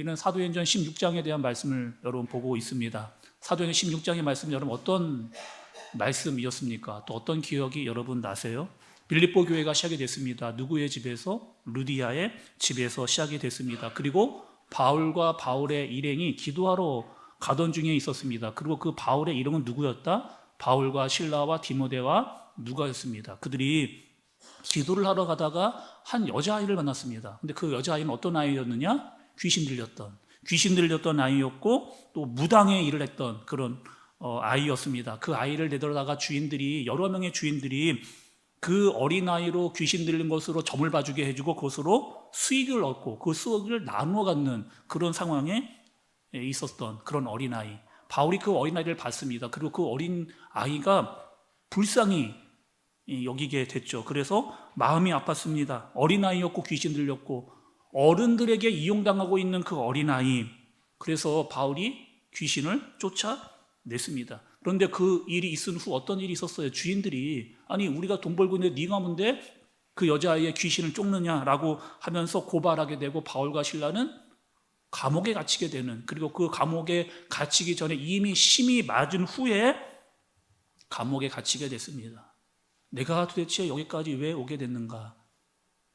우리는 사도행전 16장에 대한 말씀을 여러분 보고 있습니다. 사도행전 16장의 말씀 여러분 어떤 말씀이었습니까? 또 어떤 기억이 여러분 나세요? 빌립보 교회가 시작이 됐습니다. 누구의 집에서? 루디아의 집에서 시작이 됐습니다. 그리고 바울과 바울의 일행이 기도하러 가던 중에 있었습니다. 그리고 그 바울의 이름은 누구였다? 바울과 실라와 디모데와 누가였습니다. 그들이 기도를 하러 가다가 한 여자아이를 만났습니다. 근데 그 여자아이는 어떤 아이였느냐? 귀신 들렸던 아이였고 또 무당의 일을 했던 그런 아이였습니다. 그 아이를 내다가 여러 명의 주인들이 그 어린아이로 귀신 들린 것으로 점을 봐주게 해주고 그것으로 수익을 얻고 그 수익을 나누어 갖는 그런 상황에 있었던 그런 어린아이. 바울이 그 어린아이를 봤습니다. 그리고 그 어린아이가 불쌍히 여기게 됐죠. 그래서 마음이 아팠습니다. 어린아이였고 귀신 들렸고 어른들에게 이용당하고 있는 그 어린아이. 그래서 바울이 귀신을 쫓아냈습니다. 그런데 그 일이 있은 후 어떤 일이 있었어요? 주인들이 아니 우리가 돈 벌고 있는데 네가 뭔데 그 여자아이의 귀신을 쫓느냐라고 하면서 고발하게 되고 바울과 실라는 감옥에 갇히게 되는, 그리고 그 감옥에 갇히기 전에 이미 심히 맞은 후에 감옥에 갇히게 됐습니다. 내가 도대체 여기까지 왜 오게 됐는가?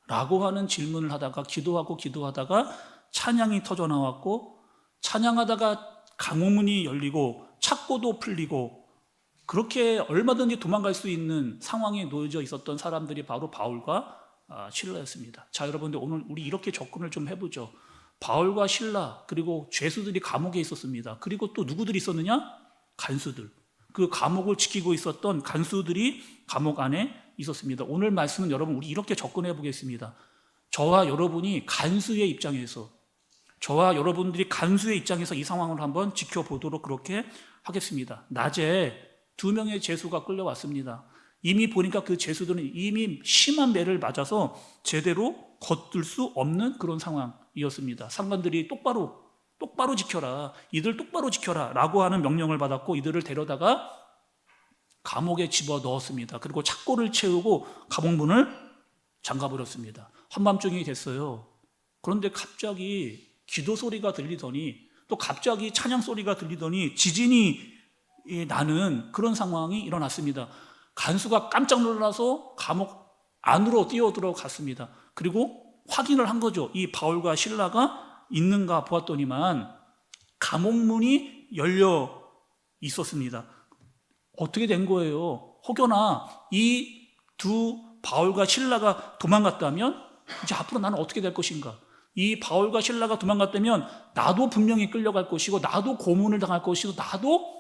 라고 하는 질문을 하다가 기도하다가 찬양이 터져 나왔고 찬양하다가 감옥문이 열리고 착고도 풀리고 그렇게 얼마든지 도망갈 수 있는 상황에 놓여져 있었던 사람들이 바로 바울과 실라였습니다. 자, 여러분들 오늘 우리 이렇게 접근을 좀 해보죠. 바울과 실라 그리고 죄수들이 감옥에 있었습니다. 그리고 또 누구들이 있었느냐? 간수들. 그 감옥을 지키고 있었던 간수들이 감옥 안에 있었습니다. 오늘 말씀은 여러분 우리 이렇게 접근해 보겠습니다. 저와 여러분들이 간수의 입장에서 이 상황을 한번 지켜보도록 그렇게 하겠습니다. 낮에 2명의 죄수가 끌려왔습니다. 이미 보니까 그 죄수들은 이미 심한 매를 맞아서 제대로 걷들 수 없는 그런 상황이었습니다. 상관들이 똑바로 지켜라, 이들 똑바로 지켜라 라고 하는 명령을 받았고 이들을 데려다가 감옥에 집어넣었습니다. 그리고 착고를 채우고 감옥문을 잠가버렸습니다. 한밤중이 됐어요. 그런데 갑자기 기도 소리가 들리더니 또 갑자기 찬양 소리가 들리더니 지진이 나는 그런 상황이 일어났습니다. 간수가 깜짝 놀라서 감옥 안으로 뛰어들어갔습니다. 그리고 확인을 한 거죠. 이 바울과 실라가 있는가 보았더니만 감옥문이 열려 있었습니다. 어떻게 된 거예요? 혹여나 이 두 바울과 실라가 도망갔다면 이제 앞으로 나는 어떻게 될 것인가? 이 바울과 실라가 도망갔다면 나도 분명히 끌려갈 것이고 나도 고문을 당할 것이고 나도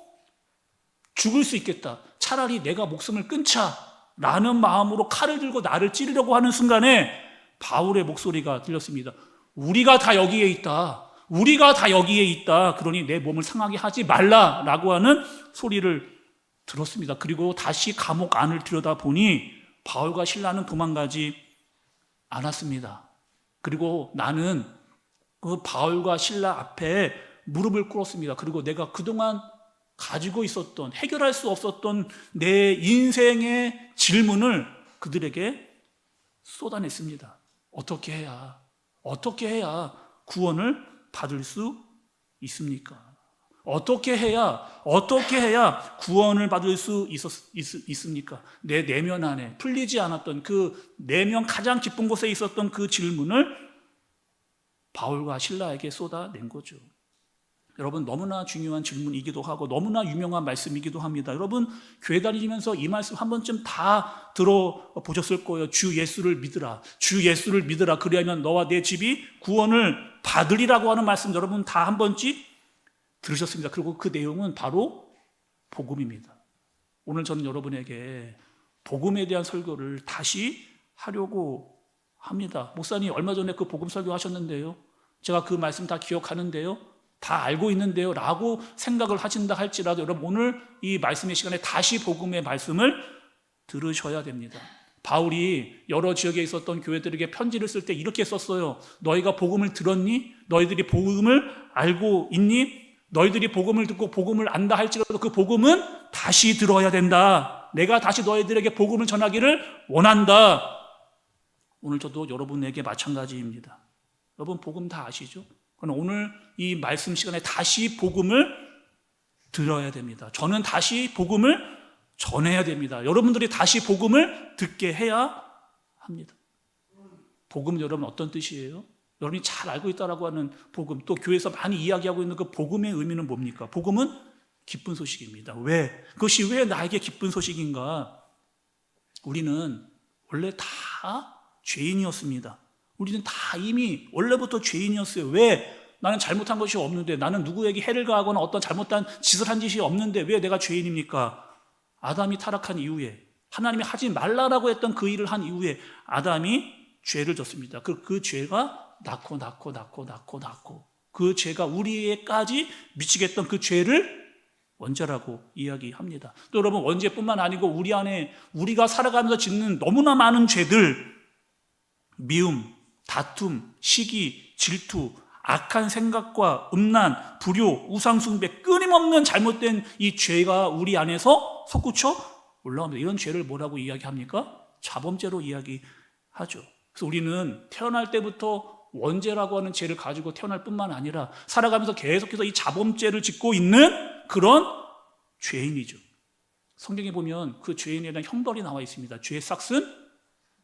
죽을 수 있겠다. 차라리 내가 목숨을 끊자라는 마음으로 칼을 들고 나를 찌르려고 하는 순간에 바울의 목소리가 들렸습니다. 우리가 다 여기에 있다. 그러니 내 몸을 상하게 하지 말라라고 하는 소리를 들었습니다. 그리고 다시 감옥 안을 들여다보니 바울과 실라는 도망가지 않았습니다. 그리고 나는 그 바울과 실라 앞에 무릎을 꿇었습니다. 그리고 내가 그동안 가지고 있었던, 해결할 수 없었던 내 인생의 질문을 그들에게 쏟아냈습니다. 어떻게 해야 구원을 받을 수 있습니까? 어떻게 해야 구원을 받을 수 있습니까? 내 내면 안에 풀리지 않았던 그 내면 가장 깊은 곳에 있었던 그 질문을 바울과 실라에게 쏟아낸 거죠. 여러분 너무나 중요한 질문이기도 하고 너무나 유명한 말씀이기도 합니다. 여러분 교회 다니면서 이 말씀 한 번쯤 다 들어보셨을 거예요. 주 예수를 믿으라. 그리하면 너와 내 집이 구원을 받으리라고 하는 말씀 여러분 다 한 번쯤 들으셨습니다. 그리고 그 내용은 바로 복음입니다. 오늘 저는 여러분에게 복음에 대한 설교를 다시 하려고 합니다. 목사님 얼마 전에 그 복음 설교하셨는데요. 제가 그 말씀 다 기억하는데요. 다 알고 있는데요 라고 생각을 하신다 할지라도 여러분 오늘 이 말씀의 시간에 다시 복음의 말씀을 들으셔야 됩니다. 바울이 여러 지역에 있었던 교회들에게 편지를 쓸 때 이렇게 썼어요. 너희가 복음을 들었니? 너희들이 복음을 알고 있니? 너희들이 복음을 듣고 복음을 안다 할지라도 그 복음은 다시 들어야 된다. 내가 다시 너희들에게 복음을 전하기를 원한다. 오늘 저도 여러분에게 마찬가지입니다. 여러분 복음 다 아시죠? 그러나 오늘 이 말씀 시간에 다시 복음을 들어야 됩니다. 저는 다시 복음을 전해야 됩니다. 여러분들이 다시 복음을 듣게 해야 합니다. 복음 여러분 어떤 뜻이에요? 여러분이 잘 알고 있다라고 하는 복음, 또 교회에서 많이 이야기하고 있는 그 복음의 의미는 뭡니까? 복음은 기쁜 소식입니다. 왜? 그것이 왜 나에게 기쁜 소식인가? 우리는 원래 다 죄인이었습니다. 우리는 다 이미 원래부터 죄인이었어요. 왜? 나는 잘못한 것이 없는데, 나는 누구에게 해를 가하거나 어떤 잘못한 짓을 한 짓이 없는데 왜 내가 죄인입니까? 아담이 타락한 이후에, 하나님이 하지 말라라고 했던 그 일을 한 이후에 아담이 죄를 졌습니다. 그 죄가 낳고 그 죄가 우리에까지 미치게 했던 그 죄를 원죄라고 이야기합니다. 또 여러분, 원죄뿐만 아니고 우리 안에 우리가 살아가면서 짓는 너무나 많은 죄들, 미움, 다툼, 시기, 질투, 악한 생각과 음란, 불효, 우상숭배, 끊임없는 잘못된 이 죄가 우리 안에서 솟구쳐 올라옵니다. 이런 죄를 뭐라고 이야기합니까? 자범죄로 이야기하죠. 그래서 우리는 태어날 때부터 원죄라고 하는 죄를 가지고 태어날 뿐만 아니라 살아가면서 계속해서 이 자범죄를 짓고 있는 그런 죄인이죠. 성경에 보면 그 죄인에 대한 형벌이 나와 있습니다. 죄의 삭은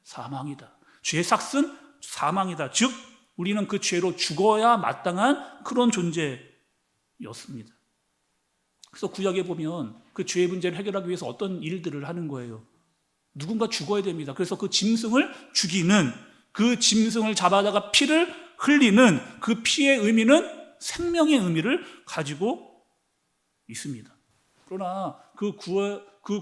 사망이다. 죄의 삭은 사망이다. 즉 우리는 그 죄로 죽어야 마땅한 그런 존재였습니다. 그래서 구약에 보면 그 죄의 문제를 해결하기 위해서 어떤 일들을 하는 거예요. 누군가 죽어야 됩니다. 그래서 그 짐승을 죽이는, 그 짐승을 잡아다가 피를 흘리는 그 피의 의미는 생명의 의미를 가지고 있습니다. 그러나 그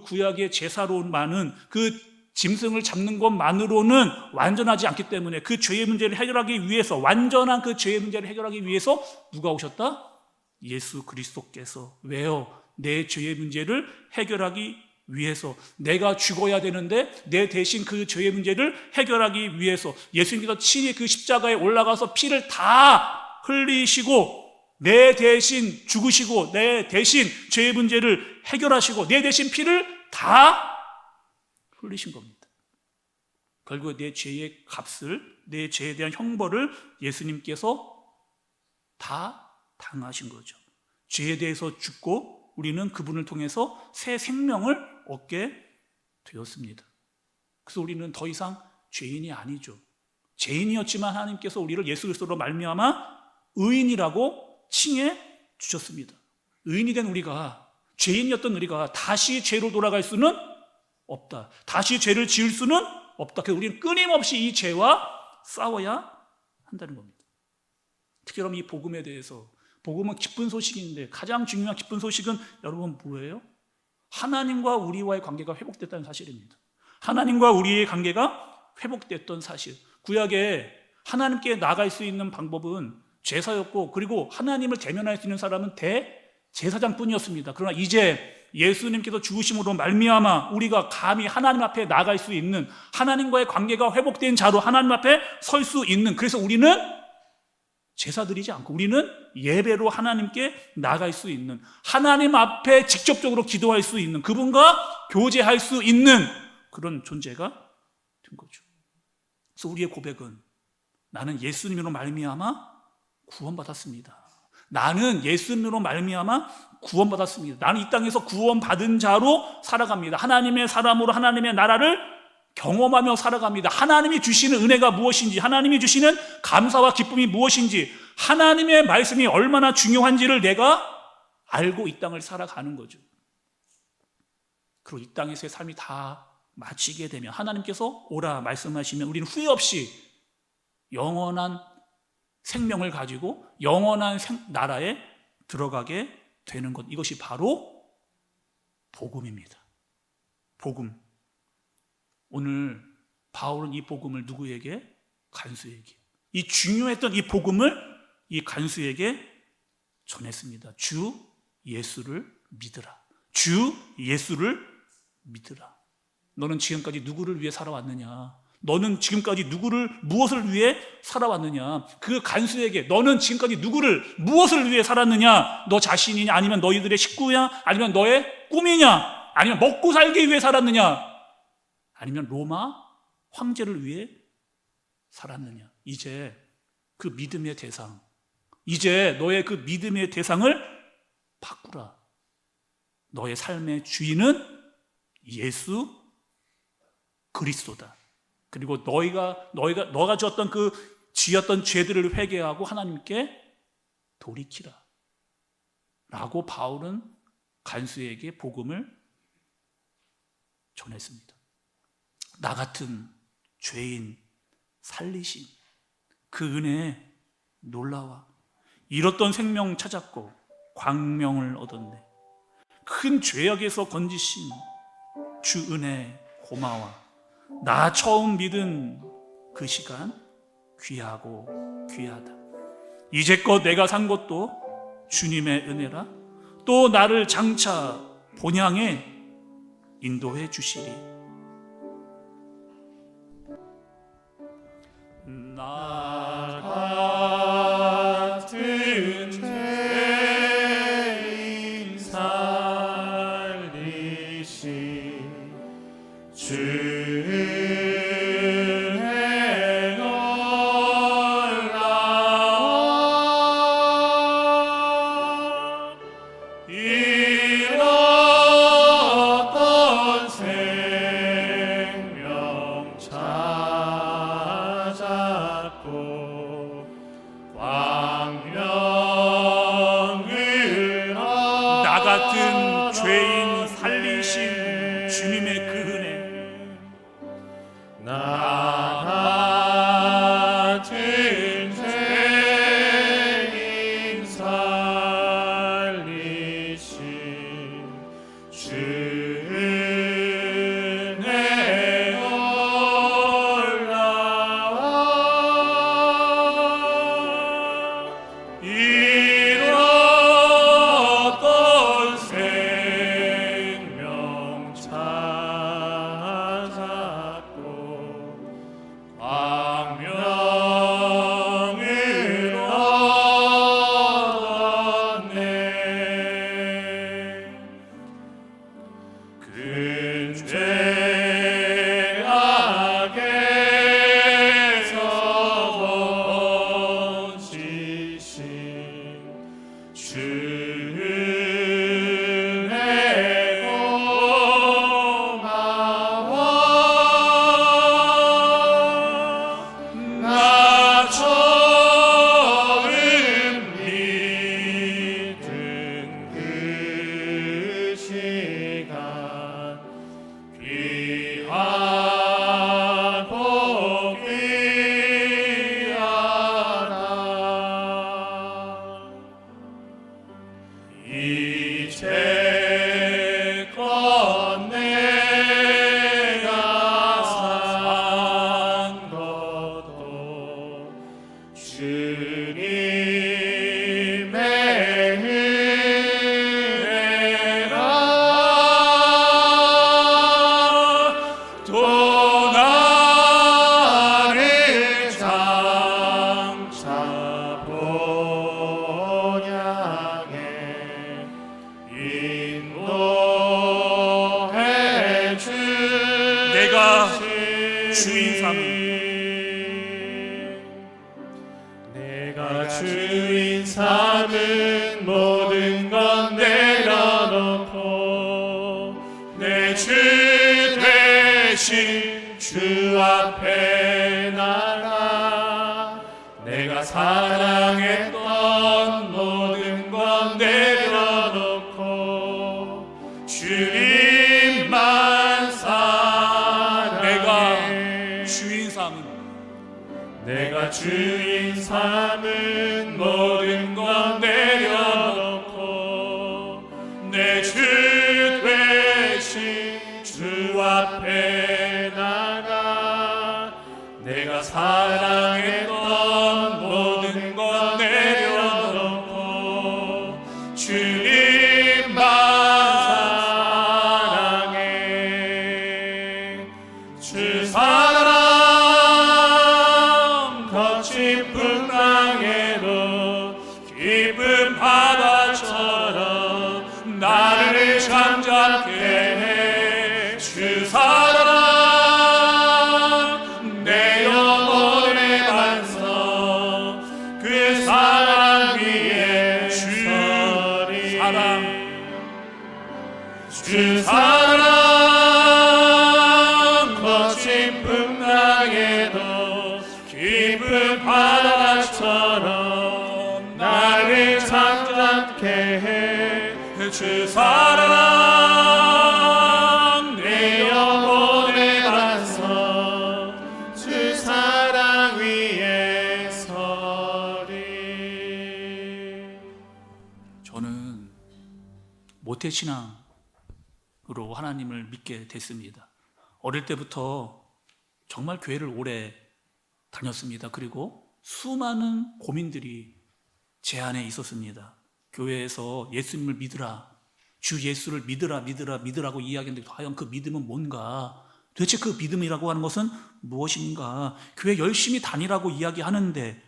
구약의 제사로만은, 그 짐승을 잡는 것만으로는 완전하지 않기 때문에 그 죄의 문제를 해결하기 위해서, 완전한 그 죄의 문제를 해결하기 위해서 누가 오셨다? 예수 그리스도께서. 왜요? 내 죄의 문제를 해결하기 위해서. 내가 죽어야 되는데 내 대신 그 죄의 문제를 해결하기 위해서 예수님께서 친히 그 십자가에 올라가서 피를 다 흘리시고 내 대신 죽으시고 내 대신 죄의 문제를 해결하시고 내 대신 피를 다 흘리신 겁니다. 결국 내 죄의 값을, 내 죄에 대한 형벌을 예수님께서 다 당하신 거죠. 죄에 대해서 죽고 우리는 그분을 통해서 새 생명을 얻게 되었습니다. 그래서 우리는 더 이상 죄인이 아니죠. 죄인이었지만 하나님께서 우리를 예수 그리스도로 말미암아 의인이라고 칭해 주셨습니다. 의인이 된 우리가, 죄인이었던 우리가 다시 죄로 돌아갈 수는 없다. 다시 죄를 지을 수는 없다. 그래서 우리는 끊임없이 이 죄와 싸워야 한다는 겁니다. 특히 여러분, 이 복음에 대해서, 복음은 기쁜 소식인데 가장 중요한 기쁜 소식은 여러분 뭐예요? 하나님과 우리와의 관계가 회복됐다는 사실입니다. 하나님과 우리의 관계가 회복됐던 사실. 구약에 하나님께 나아갈 수 있는 방법은 제사였고, 그리고 하나님을 대면할 수 있는 사람은 대제사장뿐이었습니다. 그러나 이제 예수님께서 죽으심으로 말미암아 우리가 감히 하나님 앞에 나아갈 수 있는, 하나님과의 관계가 회복된 자로 하나님 앞에 설 수 있는, 그래서 우리는 제사 드리지 않고 우리는 예배로 하나님께 나아갈 수 있는, 하나님 앞에 직접적으로 기도할 수 있는, 그분과 교제할 수 있는 그런 존재가 된 거죠. 그래서 우리의 고백은, 나는 예수님으로 말미암아 구원받았습니다. 나는 예수님으로 말미암아 구원받았습니다. 나는 이 땅에서 구원받은 자로 살아갑니다. 하나님의 사람으로 하나님의 나라를 경험하며 살아갑니다. 하나님이 주시는 은혜가 무엇인지, 하나님이 주시는 감사와 기쁨이 무엇인지, 하나님의 말씀이 얼마나 중요한지를 내가 알고 이 땅을 살아가는 거죠. 그리고 이 땅에서의 삶이 다 마치게 되면, 하나님께서 오라 말씀하시면 우리는 후회 없이 영원한 생명을 가지고 영원한 나라에 들어가게 되는 것, 이것이 바로 복음입니다. 복음. 오늘 바울은 이 복음을 누구에게? 간수에게. 이 중요했던 이 복음을 이 간수에게 전했습니다. 주 예수를 믿으라. 주 예수를 믿으라. 너는 지금까지 누구를 위해 살아왔느냐? 너는 지금까지 무엇을 위해 살아왔느냐? 그 간수에게 너는 지금까지 무엇을 위해 살았느냐? 너 자신이냐? 아니면 너희들의 식구냐? 아니면 너의 꿈이냐? 아니면 먹고 살기 위해 살았느냐? 아니면 로마 황제를 위해 살았느냐? 이제 그 믿음의 대상, 이제 너의 그 믿음의 대상을 바꾸라. 너의 삶의 주인은 예수 그리스도다. 그리고 너가 지었던 그 지었던 죄들을 회개하고 하나님께 돌이키라. 라고 바울은 간수에게 복음을 전했습니다. 나 같은 죄인 살리신 그 은혜에 놀라와. 잃었던 생명 찾았고 광명을 얻었네. 큰 죄악에서 건지신 주 은혜 고마워. 나 처음 믿은 그 시간 귀하고 귀하다. 이제껏 내가 산 것도 주님의 은혜라. 또 나를 장차 본향에 인도해 주시리. 나 같은 죄인 살리신 주의 놀라워. 잃었던 생명 찾았고 광명을 얻었네. 나 같은 죄인 살리신 주님의 그 은혜. 나 같은 죄인 살리신 주의 놀라워. 잃었던 생명 찾았고 광명을 얻었네. 큰 죄악에서 건지신 주의 고마워. 나 처음 믿은 그 시간 귀하고 귀하다. 이제껏 내가 산 것도 주님의 은혜라. 또 나를 장차 본향에 인도해 주시리. 내가 주인 삼은 모든 건 내려놓고 내 주 되신 주 앞에 나가. 내가 사랑했던 모든 건 내려놓고 주님만 사랑해. 내가 주인 삼은 모든 건 내려놓고 내 주 되신 주 앞에 나가. 내가 사랑했던 모든 건 내려놓고 주님만 사랑해. 주 사랑 거친 풍랑에도 깊은 바다처럼 나를 잠잠게 해. 주 사랑 내 영혼의 반석, 그 사랑이 주 사랑 거친 풍랑에도 깊은 바다처럼 나를 잠잠케 해. 주 사랑 내 영혼의 반석 주 사랑 위에 서리. 저는 모태신앙으로 하나님을 믿게 됐습니다. 어릴 때부터 정말 교회를 오래 다녔습니다. 그리고 수많은 고민들이 제 안에 있었습니다. 교회에서 예수님을 믿으라, 주 예수를 믿으라고 이야기했는데 과연 그 믿음은 뭔가? 도대체 그 믿음이라고 하는 것은 무엇인가? 교회 열심히 다니라고 이야기하는데,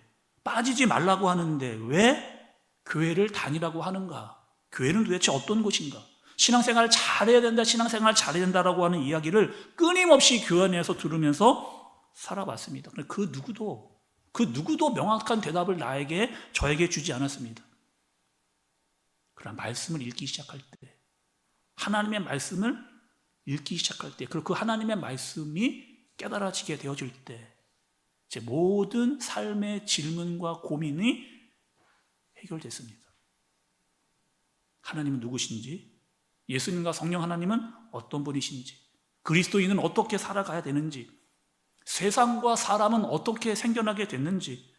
빠지지 말라고 하는데 왜 교회를 다니라고 하는가? 교회는 도대체 어떤 곳인가? 신앙생활 잘해야 된다, 신앙생활 잘해야 된다라고 하는 이야기를 끊임없이 교회 안에서 들으면서 살아왔습니다. 그 누구도 명확한 대답을 저에게 주지 않았습니다. 그러나 말씀을 읽기 시작할 때, 하나님의 말씀을 읽기 시작할 때, 그리고 그 하나님의 말씀이 깨달아지게 되어질 때, 제 모든 삶의 질문과 고민이 해결됐습니다. 하나님은 누구신지, 예수님과 성령 하나님은 어떤 분이신지, 그리스도인은 어떻게 살아가야 되는지, 세상과 사람은 어떻게 생겨나게 됐는지,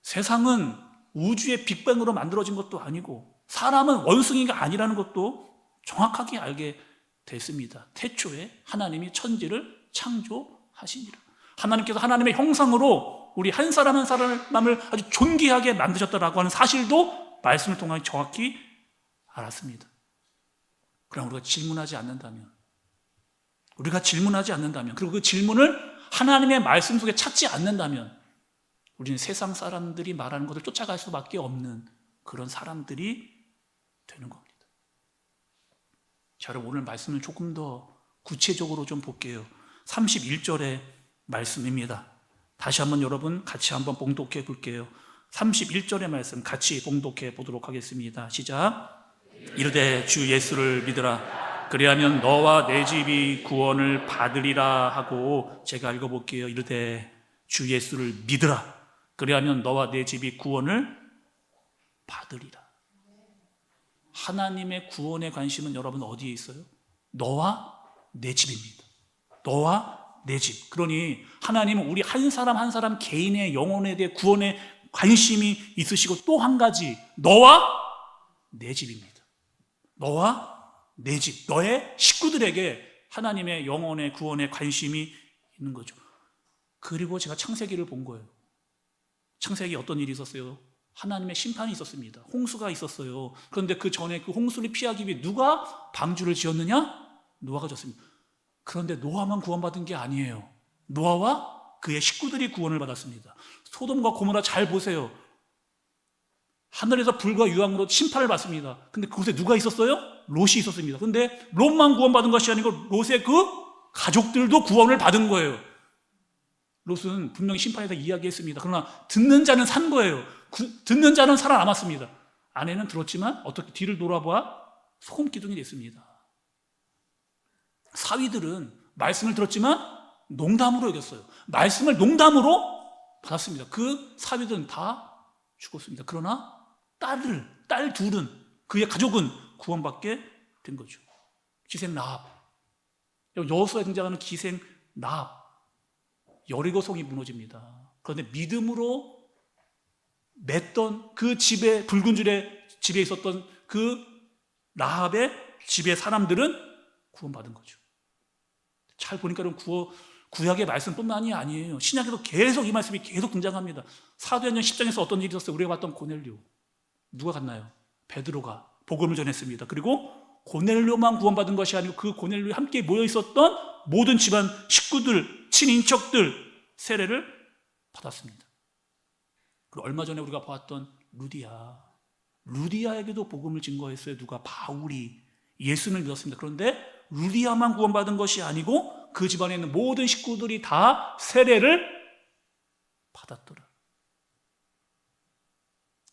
세상은 우주의 빅뱅으로 만들어진 것도 아니고 사람은 원숭이가 아니라는 것도 정확하게 알게 됐습니다. 태초에 하나님이 천지를 창조하시니라. 하나님께서 하나님의 형상으로 우리 한 사람 한 사람을 아주 존귀하게 만드셨다라고 하는 사실도 말씀을 통해 정확히 알았습니다. 그럼 우리가 질문하지 않는다면, 그리고 그 질문을 하나님의 말씀 속에 찾지 않는다면 우리는 세상 사람들이 말하는 것을 쫓아갈 수밖에 없는 그런 사람들이 되는 겁니다. 자, 여러분 오늘 말씀을 조금 더 구체적으로 좀 볼게요. 31절의 말씀입니다. 다시 한번 여러분 같이 한번 봉독해 볼게요. 31절의 말씀 같이 봉독해 보도록 하겠습니다. 시작. 이르되 주 예수를 믿으라. 그리하면 너와 내 집이 구원을 받으리라 하고, 제가 읽어볼게요. 이르되 주 예수를 믿으라. 그리하면 너와 내 집이 구원을 받으리라. 하나님의 구원의 관심은 여러분 어디에 있어요? 너와 내 집입니다. 너와 내 집. 그러니 하나님은 우리 한 사람 한 사람 개인의 영혼에 대해 구원에 관심이 있으시고, 또 한 가지, 너와 내 집입니다. 너와 내 집, 너의 식구들에게 하나님의 영혼의 구원에 관심이 있는 거죠. 그리고 제가 창세기를 본 거예요. 창세기 어떤 일이 있었어요? 하나님의 심판이 있었습니다. 홍수가 있었어요. 그런데 그 전에 그 홍수를 피하기 위해 누가 방주를 지었느냐? 노아가 졌습니다. 그런데 노아만 구원받은 게 아니에요. 노아와 그의 식구들이 구원을 받았습니다. 소돔과 고모라 잘 보세요. 하늘에서 불과 유황으로 심판을 받습니다. 근데 그곳에 누가 있었어요? 롯이 있었습니다. 근데 롯만 구원받은 것이 아니고 롯의 그 가족들도 구원을 받은 거예요. 롯은 분명히 심판에서 이야기했습니다. 그러나 듣는 자는 산 거예요. 듣는 자는 살아남았습니다. 아내는 들었지만 어떻게 뒤를 돌아봐 소금 기둥이 됐습니다. 사위들은 말씀을 들었지만 농담으로 여겼어요. 말씀을 농담으로 받았습니다. 그 사위들은 다 죽었습니다. 그러나 딸 둘은, 그의 가족은 구원받게 된 거죠. 기생 라합, 여호수아에 등장하는 기생 라합, 여리고 성이 무너집니다. 그런데 믿음으로 맺던 그 집에, 붉은 줄의 집에 있었던 그 라합의 집의 사람들은 구원받은 거죠. 잘 보니까 구약의 말씀뿐만이 아니에요. 신약에도 계속 이 말씀이 계속 등장합니다. 사도행전 10장에서 어떤 일이 있었어요? 우리가 봤던 고넬료, 누가 갔나요? 베드로가 복음을 전했습니다. 그리고 고넬료만 구원받은 것이 아니고 그 고넬료에 함께 모여 있었던 모든 집안 식구들, 친인척들 세례를 받았습니다. 그리고 얼마 전에 우리가 보았던 루디아에게도 복음을 증거했어요. 누가? 바울이 예수를 믿었습니다. 그런데 루디아만 구원받은 것이 아니고 그 집안에 있는 모든 식구들이 다 세례를 받았더라.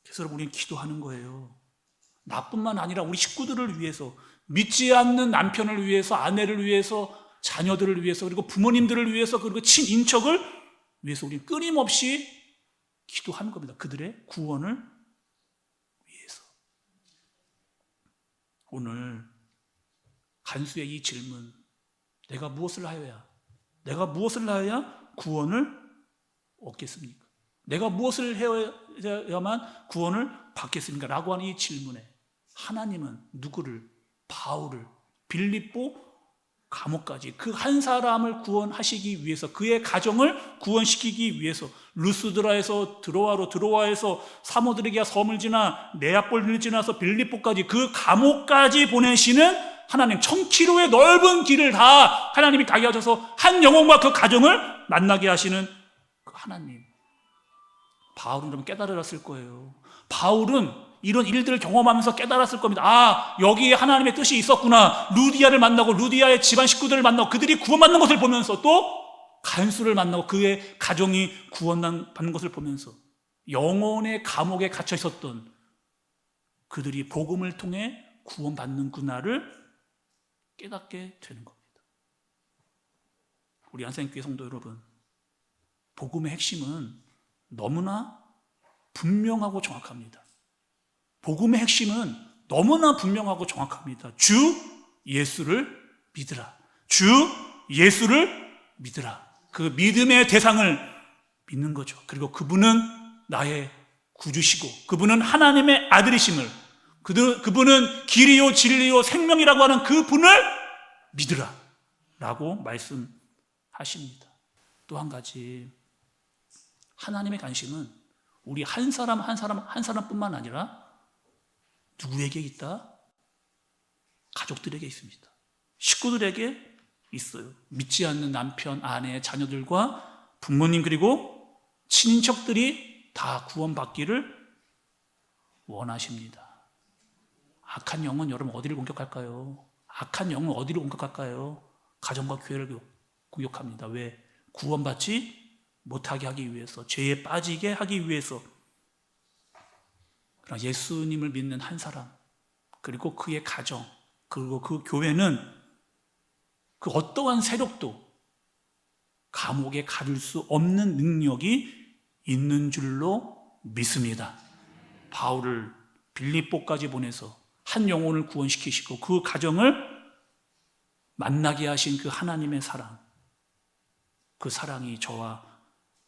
그래서 우리는 기도하는 거예요. 나뿐만 아니라 우리 식구들을 위해서, 믿지 않는 남편을 위해서, 아내를 위해서, 자녀들을 위해서, 그리고 부모님들을 위해서, 그리고 친인척을 위해서 우리는 끊임없이 기도하는 겁니다. 그들의 구원을 위해서. 오늘 간수의 이 질문, 내가 무엇을 하여야 구원을 얻겠습니까? 내가 무엇을 해야만 구원을 받겠습니까? 라고 하는 이 질문에 하나님은 누구를? 바울을 빌립보 감옥까지 그 한 사람을 구원하시기 위해서, 그의 가정을 구원시키기 위해서 루스드라에서 드로아에서 사모드레기아 섬을 지나 네아폴리를 지나서 빌립보까지 그 감옥까지 보내시는 하나님, 1000km의 넓은 길을 다 하나님이 가게 하셔서 한 영혼과 그 가정을 만나게 하시는 그 하나님. 바울은 그럼 깨달았을 거예요. 바울은 이런 일들을 경험하면서 깨달았을 겁니다. 아, 여기에 하나님의 뜻이 있었구나. 루디아를 만나고 루디아의 집안 식구들을 만나고 그들이 구원받는 것을 보면서, 또 간수를 만나고 그의 가정이 구원받는 것을 보면서 영혼의 감옥에 갇혀 있었던 그들이 복음을 통해 구원받는구나를 깨닫게 되는 겁니다. 우리 안산교회 성도 여러분, 복음의 핵심은 너무나 분명하고 정확합니다. 복음의 핵심은 너무나 분명하고 정확합니다. 주 예수를 믿으라. 주 예수를 믿으라. 그 믿음의 대상을 믿는 거죠. 그리고 그분은 나의 구주시고 그분은 하나님의 아들이심을, 그분은 길이요 진리요 생명이라고 하는 그분을 믿으라 라고 말씀하십니다. 또 한 가지, 하나님의 관심은 우리 한 사람뿐만 아니라 누구에게 있다? 가족들에게 있습니다. 식구들에게 있어요. 믿지 않는 남편, 아내, 자녀들과 부모님, 그리고 친인척들이 다 구원받기를 원하십니다. 악한 영은 여러분 어디를 공격할까요? 악한 영은 어디를 공격할까요? 가정과 교회를 공격합니다. 왜? 구원받지 못하게 하기 위해서, 죄에 빠지게 하기 위해서. 그러나 예수님을 믿는 한 사람, 그리고 그의 가정, 그리고 그 교회는 그 어떠한 세력도 감옥에 가둘 수 없는 능력이 있는 줄로 믿습니다. 바울을 빌립보까지 보내서 한 영혼을 구원시키시고 그 가정을 만나게 하신 그 하나님의 사랑, 그 사랑이 저와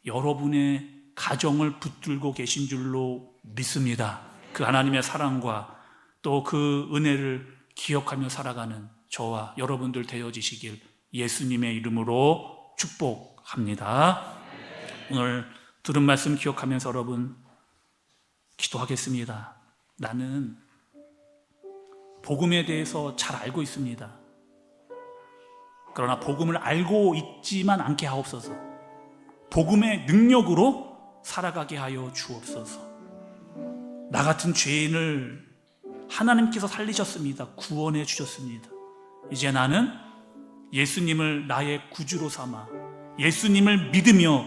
여러분의 가정을 붙들고 계신 줄로 믿습니다. 그 하나님의 사랑과 또 그 은혜를 기억하며 살아가는 저와 여러분들 되어지시길 예수님의 이름으로 축복합니다. 오늘 들은 말씀 기억하면서 여러분 기도하겠습니다. 나는 복음에 대해서 잘 알고 있습니다. 그러나 복음을 알고 있지만 않게 하옵소서. 복음의 능력으로 살아가게 하여 주옵소서. 나 같은 죄인을 하나님께서 살리셨습니다. 구원해 주셨습니다. 이제 나는 예수님을 나의 구주로 삼아 예수님을 믿으며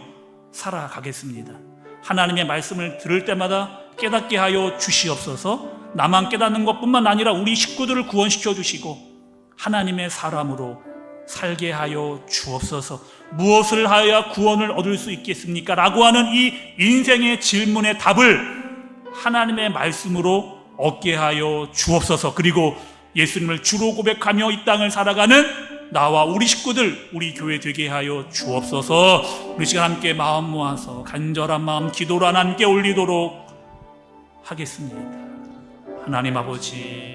살아가겠습니다. 하나님의 말씀을 들을 때마다 깨닫게 하여 주시옵소서. 나만 깨닫는 것뿐만 아니라 우리 식구들을 구원시켜 주시고 하나님의 사람으로 살게 하여 주옵소서. 무엇을 하여야 구원을 얻을 수 있겠습니까? 라고 하는 이 인생의 질문의 답을 하나님의 말씀으로 얻게 하여 주옵소서. 그리고 예수님을 주로 고백하며 이 땅을 살아가는 나와 우리 식구들, 우리 교회 되게 하여 주옵소서. 우리 시간 함께 마음 모아서 간절한 마음 기도로 하나님께 올리도록 하겠습니다. 하나님 아버지,